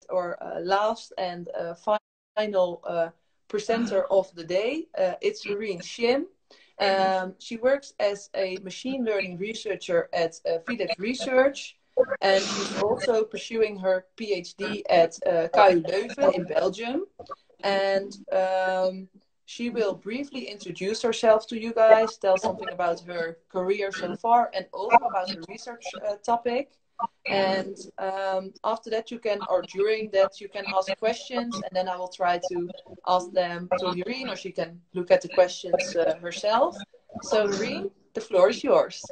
or last and final presenter of the day. It's Hereen Shim. She works as a machine learning researcher at Philips Research, and she's also pursuing her PhD at KU Leuven in Belgium. And she will briefly introduce herself to you guys, tell something about her career so far, and also about her research topic. And after that, you can, or during that, you can ask questions, and then I will try to ask them to Hereen, or she can look at the questions herself. So, Hereen, the floor is yours.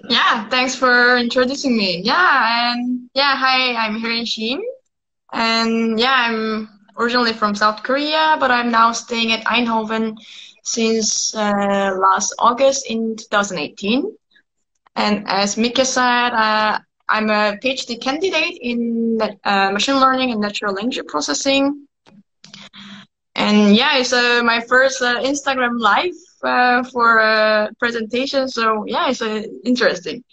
Yeah, thanks for introducing me. Hi, I'm Hereen Shim, and I'm originally from South Korea, but I'm now staying at Eindhoven since last August in 2018. And as Mika said, I'm a PhD candidate in machine learning and natural language processing. And it's my first Instagram live for a presentation, so it's interesting.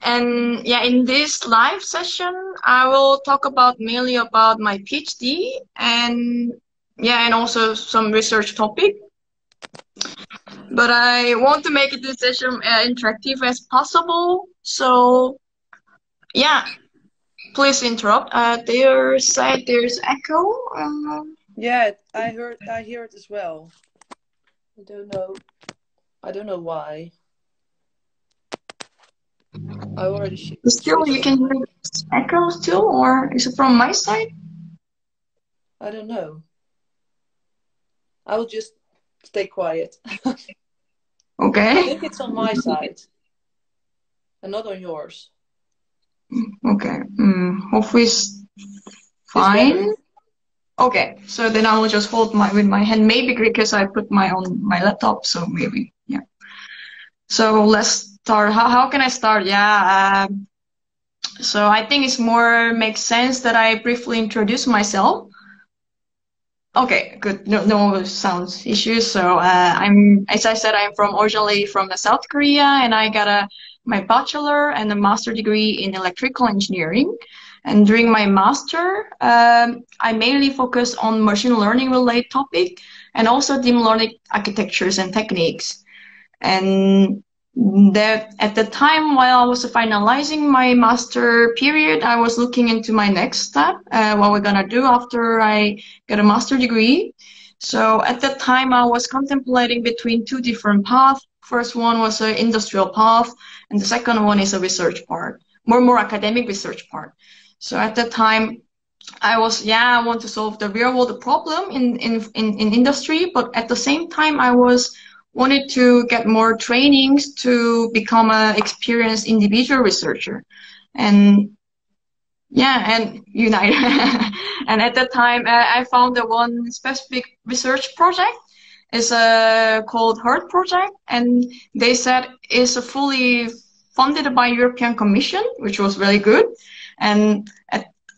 In this live session, I will talk mainly about my PhD and also some research topic. But I want to make this session interactive as possible, so please interrupt. There's echo. Yeah, I hear it as well. I don't know why. I already still, you can hear echo still, or is it from my side? I don't know. I will just stay quiet. Okay. I think it's on my side and not on yours. Okay. Hopefully it's fine. Okay, so then I will just hold with my hand, maybe because I put on my laptop, so maybe, So let's start. How can I start? So I think it's makes sense that I briefly introduce myself. Okay, good. No sound issues. So as I said, I'm originally from South Korea, and I got my bachelor and a master degree in electrical engineering. And during my master, I mainly focus on machine learning related topic and also deep learning architectures and techniques. And that at the time while I was finalizing my master period, I was looking into my next step, what we're gonna do after I get a master degree. So at that time, I was contemplating between two different paths. First one was an industrial path, and the second one is a research part, more academic research part. So at that time, I I want to solve the real world problem in industry, but at the same time, I wanted to get more trainings to become an experienced individual researcher, and unite. And at that time, I found the one specific research project is called Heart project, and they said it's fully funded by European Commission, which was really good. And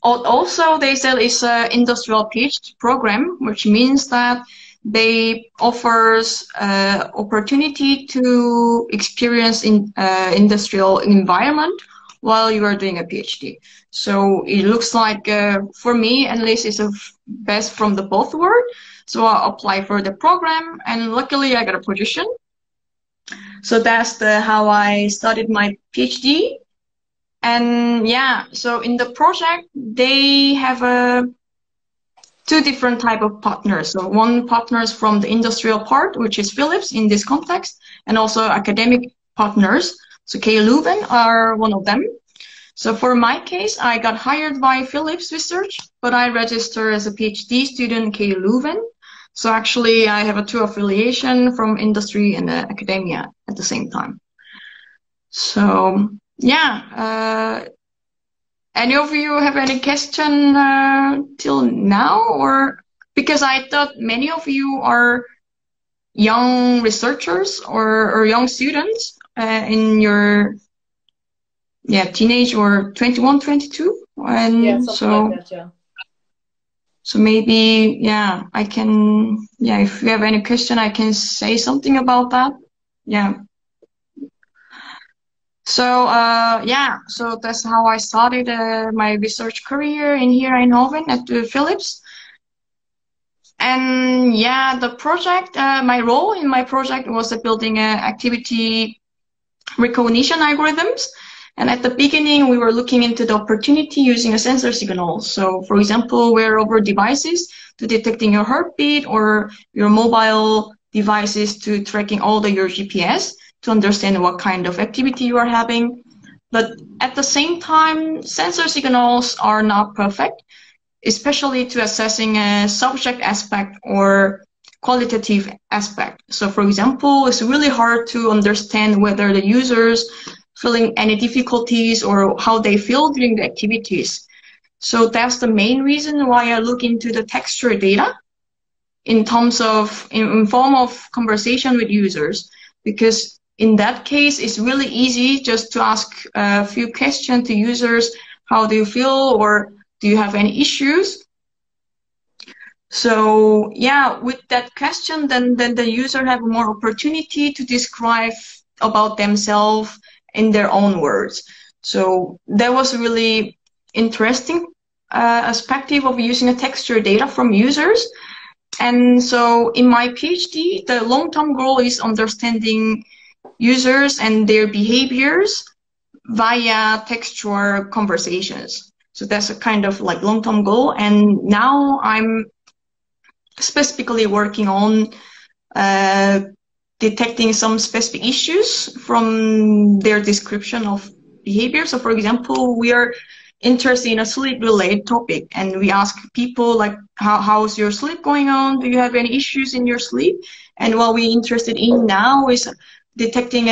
also they said it's an industrial PhD program, which means that they offers opportunity to experience in industrial environment while you are doing a PhD. So it looks like for me at least it's the best from the both worlds. So I applied for the program, and luckily I got a position. So that's how I started my PhD. And so in the project, they have two different type of partners. So one partners from the industrial part, which is Philips in this context, and also academic partners. So KU Leuven are one of them. So for my case, I got hired by Philips Research, but I registered as a PhD student in KU Leuven. So actually, I have a two affiliation from industry and academia at the same time. So any of you have any question till now? Or because I thought many of you are young researchers or young students in your teenage or 21, 22, and so like that, so maybe I can if you have any question I can say something about that. Yeah, so that's how I started my research career in here in Eindhoven at the Philips. And yeah, the project, my role in my project was building activity recognition algorithms. And at the beginning, we were looking into the opportunity using a sensor signal. So, for example, wearable devices to detecting your heartbeat, or your mobile devices to tracking all your GPS to understand what kind of activity you are having. But at the same time, sensor signals are not perfect, especially to assessing a subject aspect or qualitative aspect. So for example, it's really hard to understand whether the users feeling any difficulties or how they feel during the activities. So that's the main reason why I look into the texture data in terms of, in form of conversation with users, because in that case, it's really easy just to ask a few questions to users. How do you feel, or do you have any issues? So yeah, with that question, then the user have more opportunity to describe about themselves in their own words. So that was really interesting perspective of using a texture data from users. And so in my PhD, the long-term goal is understanding users and their behaviors via textual conversations. So that's a kind of like long-term goal. And now I'm specifically working on detecting some specific issues from their description of behavior. So for example, we are interested in a sleep-related topic, and we ask people like, how's your sleep going on? Do you have any issues in your sleep? And what we're interested in now is detecting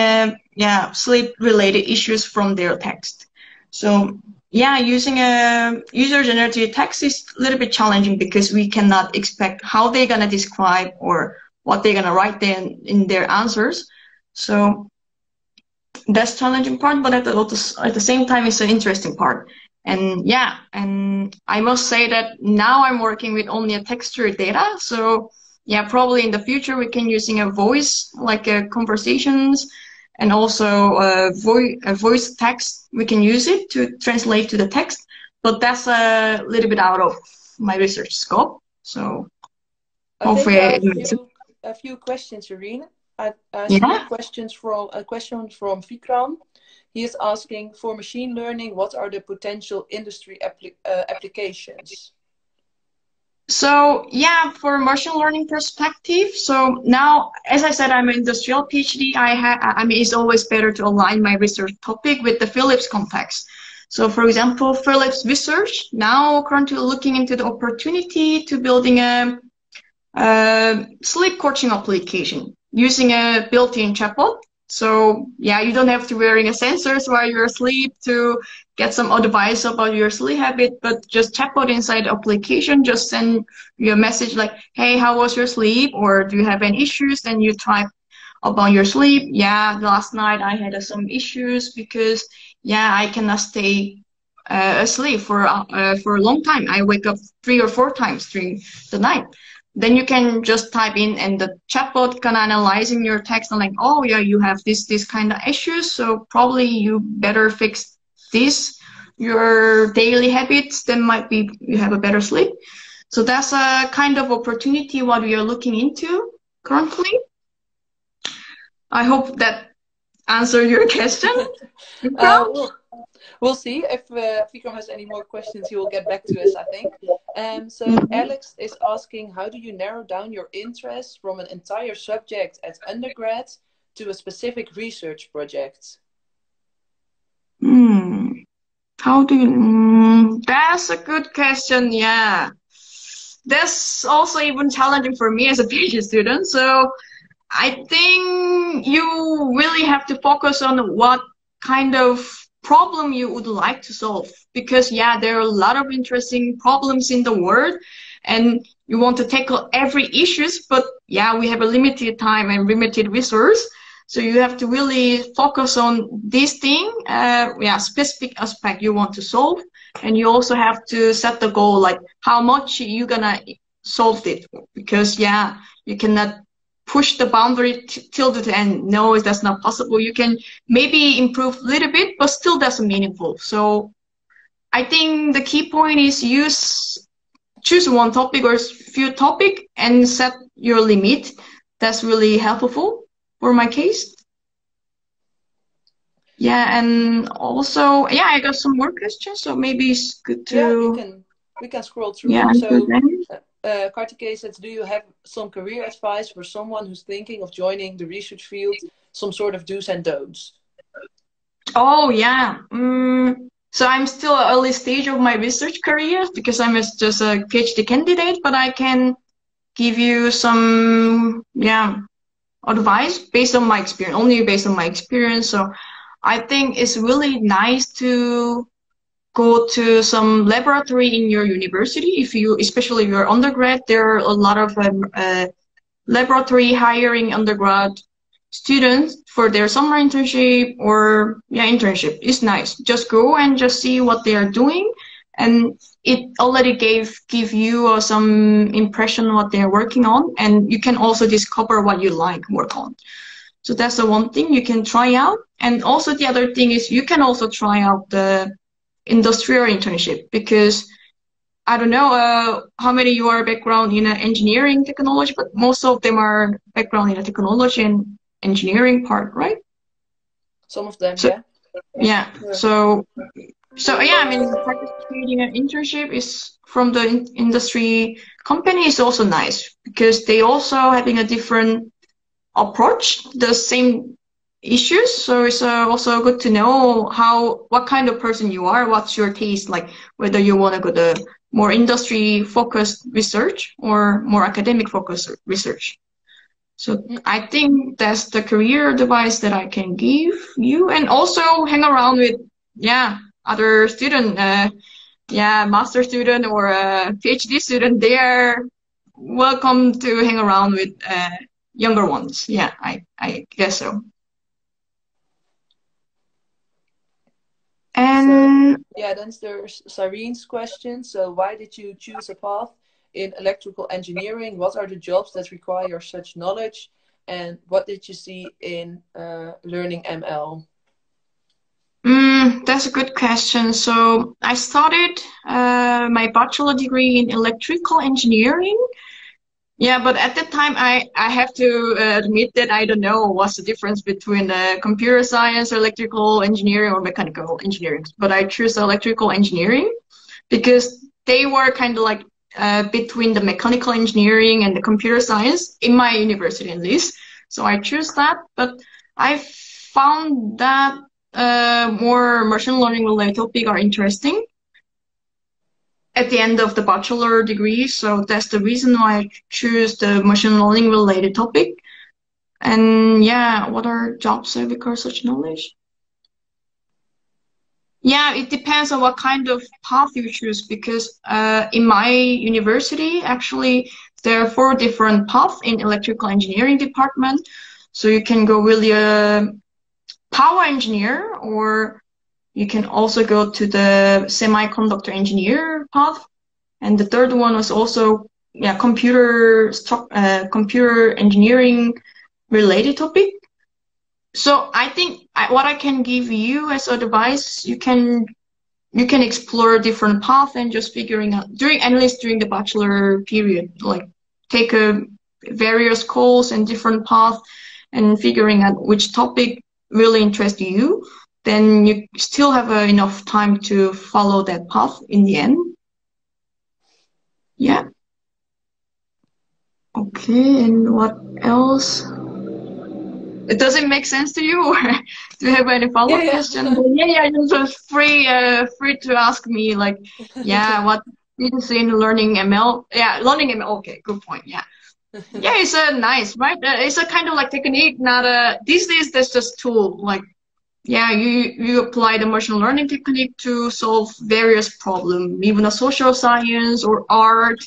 sleep-related issues from their text. So yeah, using a user-generated text is a little bit challenging because we cannot expect how they're gonna describe or what they're gonna write in their answers. So that's challenging part, but at the same time, it's an interesting part. And yeah, and I must say that now I'm working with only a texture data. So yeah, probably in the future we can using a voice, like conversations, and also a voice text. We can use it to translate to the text, but that's a little bit out of my research scope. So I think there are a few questions, Hereen. I see a question from Vikram. He is asking, for machine learning, what are the potential industry applications? So yeah, for machine learning perspective, so now, as I said, I'm an industrial PhD. I mean, it's always better to align my research topic with the Philips context. So for example, Philips research now currently looking into the opportunity to building a sleep coaching application using a built-in chatbot. So yeah, you don't have to wearing a sensors while you're asleep to get some advice about your sleep habit, but just chatbot inside the application, just send you a message like, hey, how was your sleep? Or do you have any issues? Then you type about your sleep. Yeah, last night I had some issues because yeah, I cannot stay asleep for a long time. I wake up 3 or 4 times during the night. Then you can just type in, and the chatbot can analyzing your text and like, oh yeah, you have this kind of issues, so probably you better fix this, your daily habits, then might be you have a better sleep. So that's a kind of opportunity what we are looking into currently. I hope that answered your question. We'll see if Vikram has any more questions. He will get back to us, I think. So Alex is asking, how do you narrow down your interest from an entire subject at undergrad to a specific research project? How do you... that's a good question, yeah. That's also even challenging for me as a PhD student. So I think you really have to focus on what kind of problem you would like to solve, because yeah, there are a lot of interesting problems in the world and you want to tackle every issues, but yeah, we have a limited time and limited resource, so you have to really focus on this thing, specific aspect you want to solve, and you also have to set the goal like how much you gonna solve it, because yeah, you cannot push the boundary till the end. No, that's not possible. You can maybe improve a little bit, but still that's meaningful. So I think the key point is choose one topic or few topic and set your limit. That's really helpful for my case. Yeah, and also, yeah, I got some more questions, so maybe it's good to... Yeah, we can scroll through them. So, Kartikeya says, do you have some career advice for someone who's thinking of joining the research field? Some sort of do's and don'ts? Oh, yeah. So I'm still at early stage of my research career because I'm just a PhD candidate, but I can give you some, advice based on my experience, only based on my experience. So I think it's really nice to go to some laboratory in your university. Especially if you're undergrad, there are a lot of laboratory hiring undergrad students for their summer internship or internship. It's nice. Just go and just see what they are doing, and it already give you some impression what they're working on, and you can also discover what you like work on. So that's the one thing you can try out. And also the other thing is you can also try out the industrial internship, because I don't know how many you are background in engineering technology, but most of them are background in technology and engineering part, right? Some of them, yeah. Yeah. So yeah, I mean, participating in an internship is from the industry company is also nice, because they also having a different approach, the same issues. So it's also good to know what kind of person you are, what's your taste, like whether you want to go the more industry focused research or more academic focused research. So I think that's the career advice that I can give you. And also hang around with other student, master student or a PhD student. They are welcome to hang around with younger ones. Yeah, I guess so. And then there's Cyreen's question. So why did you choose a path in electrical engineering? What are the jobs that require such knowledge? And what did you see in learning ML? That's a good question. So I started my bachelor degree in electrical engineering. Yeah, but at that time, I have to admit that I don't know what's the difference between computer science, electrical engineering, or mechanical engineering. But I chose electrical engineering because they were kind of like between the mechanical engineering and the computer science in my university, at least. So I chose that. But I found that more machine learning related topics are interesting at the end of the bachelor degree. So that's the reason why I choose the machine learning related topic. And yeah, what are jobs that require such knowledge? Yeah, it depends on what kind of path you choose, because in my university, actually, there are 4 different paths in electrical engineering department. So you can go really a power engineer, or you can also go to the semiconductor engineer path. And the third one was also computer engineering related topic. So I think what I can give you as advice, you can explore different paths and just figuring out at least during the bachelor period, like take various courses and different paths and figuring out which topic really interests you. Then you still have enough time to follow that path in the end. Yeah. Okay, and what else? It doesn't make sense to you, or do you have any follow-up question? Yeah, you're just free to ask me, like, what did you see in learning ML? Yeah, learning ML. Okay, good point. Yeah. Yeah, it's nice, right? It's a kind of like technique, not these days that's just tool. Like, you apply the machine learning technique to solve various problems, even a social science or art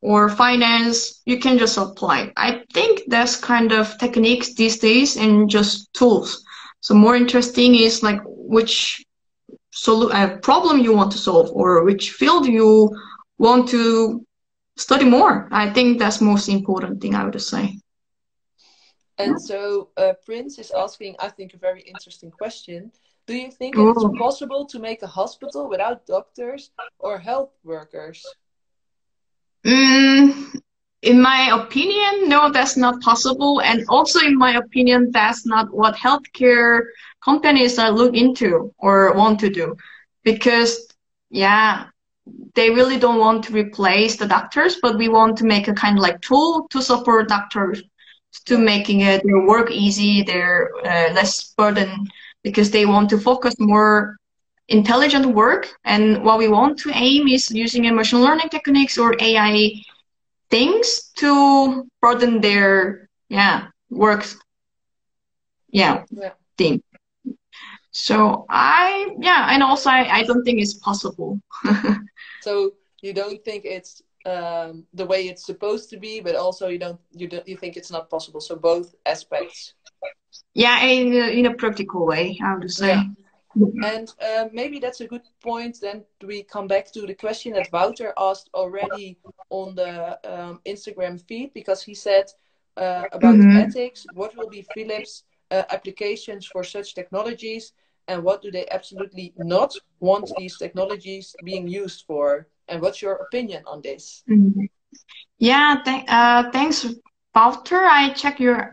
or finance. You can just apply. I think that's kind of techniques these days and just tools. So more interesting is like which problem you want to solve or which field you want to study more. I think that's most important thing I would say. And so Prince is asking, I think, a very interesting question. Do you think that it's Oh. possible to make a hospital without doctors or health workers? In my opinion, no, that's not possible. And also, in my opinion, that's not what healthcare companies are look into or want to do. Because, yeah, they really don't want to replace the doctors, but we want to make a kind of like tool to support doctors to making it their work easy, their less burden, because they want to focus more intelligent work. And what we want to aim is using a machine learning techniques or AI things to broaden their works thing. So and also I don't think it's possible. So you don't think it's the way it's supposed to be, but also you think it's not possible. So both aspects. Yeah, in a practical way, I would say. Yeah. And maybe that's a good point. Then we come back to the question that Wouter asked already on the Instagram feed, because he said about ethics. What will be Philips' applications for such technologies, and what do they absolutely not want these technologies being used for? And what's your opinion on this? Yeah, thanks, Wouter. I check your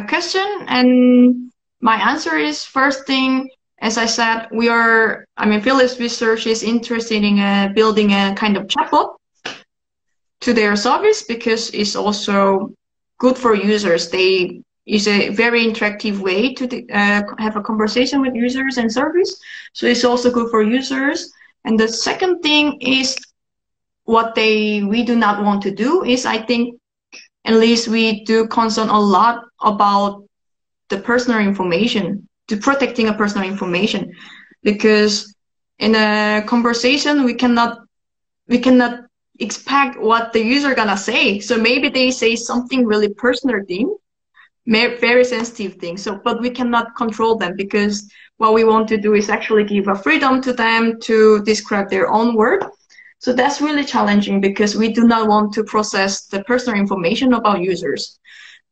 question, and my answer is first thing. As I said, Philips Research is interested in building a kind of chatbot to their service because it's also good for users. It's a very interactive way to have a conversation with users and service. So it's also good for users. And the second thing is what we do not want to do is, I think, at least we do concern a lot about the personal information, to protecting a personal information, because in a conversation we cannot expect what the user gonna say. So maybe they say something really personal thing, very sensitive thing. So, but we cannot control them, because what we want to do is actually give a freedom to them to describe their own word. So that's really challenging because we do not want to process the personal information about users.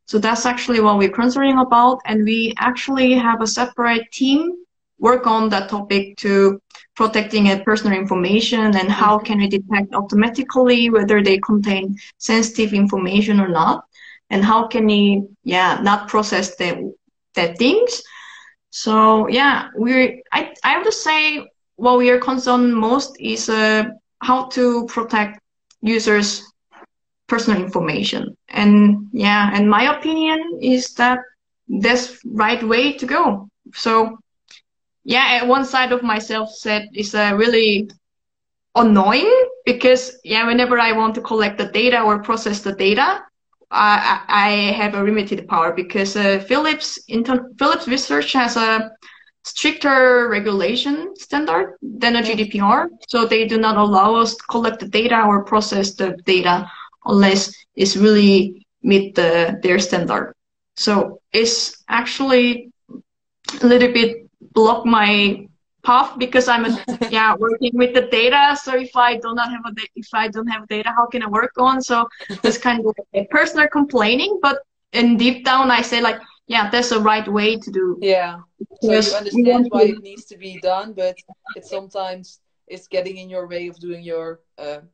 So that's actually what we're concerned about. And we actually have a separate team work on that topic to protecting personal information and how can we detect automatically whether they contain sensitive information or not, and how can we not process that things. So I would say what we are concerned most is how to protect users' personal information. And my opinion is that that's right way to go. So one side of myself said is really annoying because whenever I want to collect the data or process the data, I have a limited power because Philips Research has a stricter regulation standard than a GDPR. So they do not allow us to collect the data or process the data unless it's really meet their standard. So it's actually a little bit block my path because I'm working with the data. So if I don't have data, how can I work on? So it's kind of a personal complaining, but in deep down I say that's the right way to do. Yeah. So you understand why it needs to be done, but sometimes it's getting in your way of doing your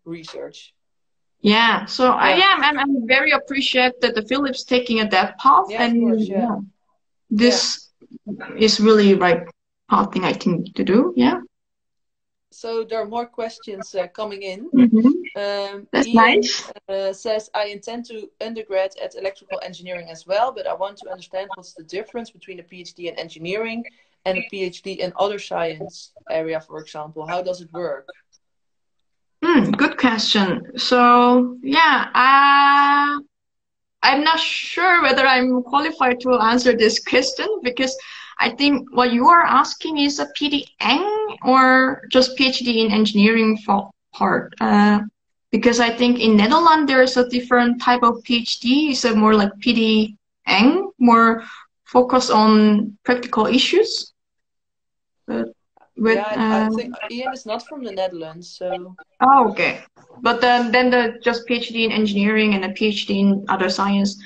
research. Yeah. So I'm very appreciative that the Philips taking that path, this is really right path thing I think to do. Yeah. So there are more questions coming in. That's Ian nice. Says, I intend to undergrad at electrical engineering as well, but I want to understand what's the difference between a PhD in engineering and a PhD in other science area, for example. How does it work? Good question. So I'm not sure whether I'm qualified to answer this question because I think what you are asking is a PDN or just PhD in engineering part. Because I think in Netherlands there's a different type of PhD. It's a more like PDN, more focused on practical issues. But I think Ian is not from the Netherlands, so. Oh, okay. But then the just PhD in engineering and a PhD in other science.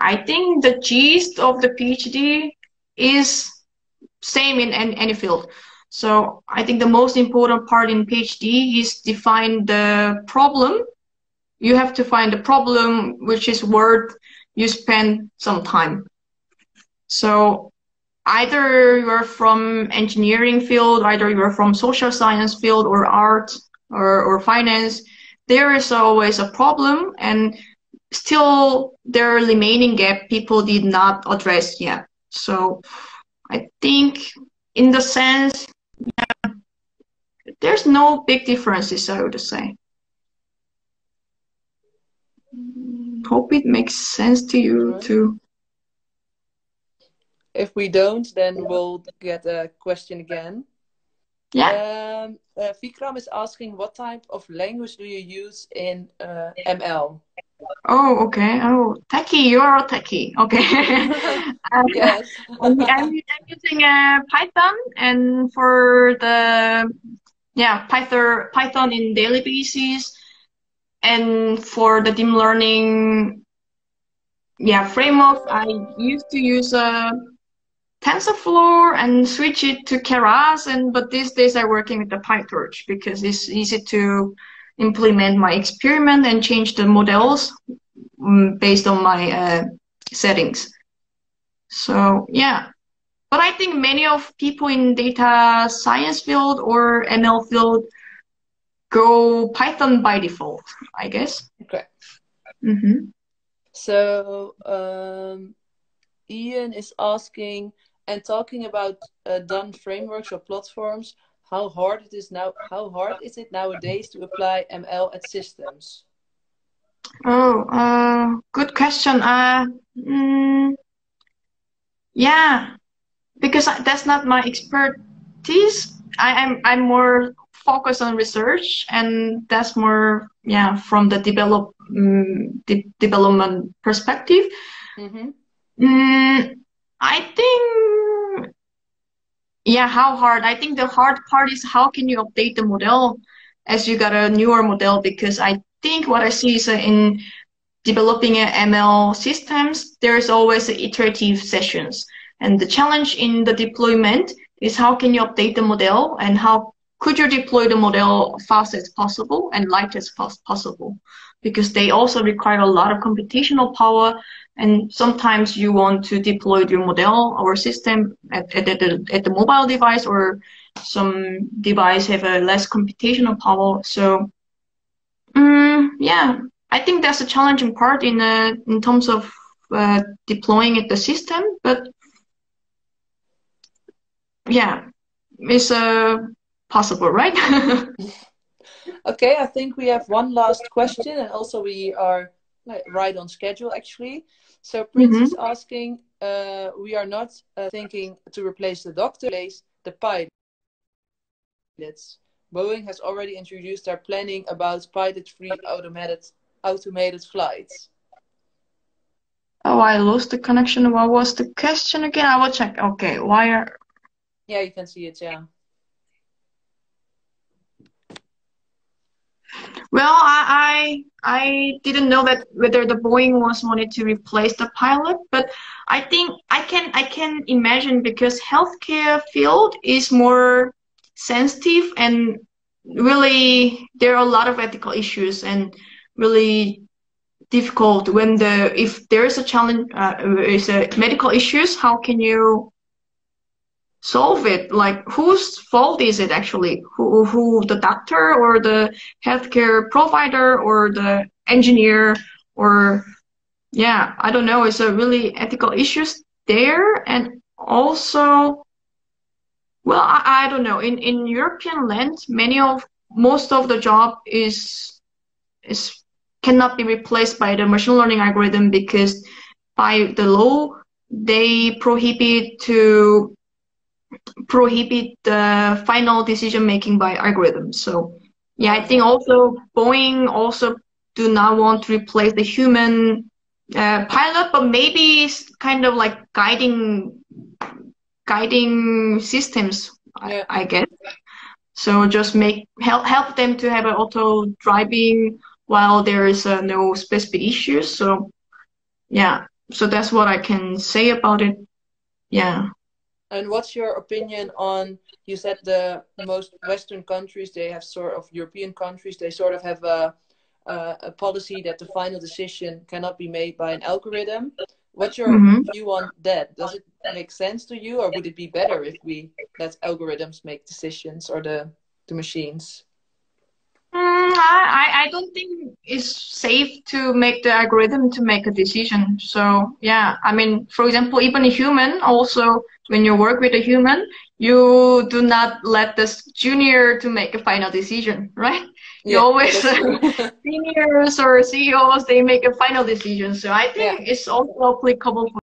I think the gist of the PhD is same in any field. So I think the most important part in PhD is define the problem. You have to find the problem which is worth you spend some time. So either you're from engineering field, either you're from social science field or art or finance, there is always a problem, and still there are remaining gap people did not address yet. So I think in the sense, yeah, there's no big differences, I would say. Hope it makes sense to you too. If we don't, then we'll get a question again. Yeah. Vikram is asking, what type of language do you use in ML? Oh, okay. Oh, techie, you're a techie. Okay. Yes. I'm using Python, and for the Python in daily basis, and for the deep learning framework, I used to use TensorFlow and switch it to Keras, but these days I'm working with the PyTorch because it's easy to implement my experiment and change the models based on my settings. So yeah, but I think many of people in data science field or ML field go Python by default, I guess. Okay. Mm-hmm. So Ian is asking, and talking about done frameworks or platforms, how hard is it nowadays to apply ML at systems? Oh, good question. Yeah, because that's not my expertise. I'm more focused on research, and that's more from the development perspective. Mm-hmm. I think how hard? I think the hard part is how can you update the model as you got a newer model, because I think what I see is in developing ML systems, there's always iterative sessions. And the challenge in the deployment is how can you update the model, and how could you deploy the model fast as possible and light as possible, because they also require a lot of computational power. And sometimes you want to deploy your model or system at the mobile device, or some device have a less computational power. So I think that's a challenging part in terms of deploying at the system. But yeah, it's possible, right? Okay, I think we have one last question, and also we are right on schedule actually. So Prince is asking, we are not thinking to replace the doctor, replace the pilots. Boeing has already introduced their planning about pilot-free automated flights. Oh, I lost the connection. What was the question again? I will check. Okay, why are... Yeah, you can see it, yeah. Well, I didn't know that whether the Boeing was wanted to replace the pilot, but I think I can imagine, because healthcare field is more sensitive, and really there are a lot of ethical issues, and really difficult when if there is a challenge, is a medical issues, how can you solve it? Like, whose fault is it actually? Who the doctor or the healthcare provider or the engineer, or I don't know. It's a really ethical issues there. And also, well, I don't know. In European land, most of the job is cannot be replaced by the machine learning algorithm, because by the law they prohibit the final decision making by algorithms. So I think also Boeing also do not want to replace the human pilot, but maybe it's kind of like guiding systems, I guess. So just help them to have an auto driving while there is no specific issues. So So that's what I can say about it. Yeah. And what's your opinion on, you said the most Western countries, they have sort of European countries, they sort of have a policy that the final decision cannot be made by an algorithm. What's your view on that? Does it make sense to you, or would it be better if we let algorithms make decisions, or the machines? I don't think it's safe to make the algorithm to make a decision. So yeah, I mean, for example, even a human, also when you work with a human, you do not let the junior to make a final decision, right? You Yeah, always that's true. seniors or CEOs, they make a final decision. So I think Yeah. it's also applicable for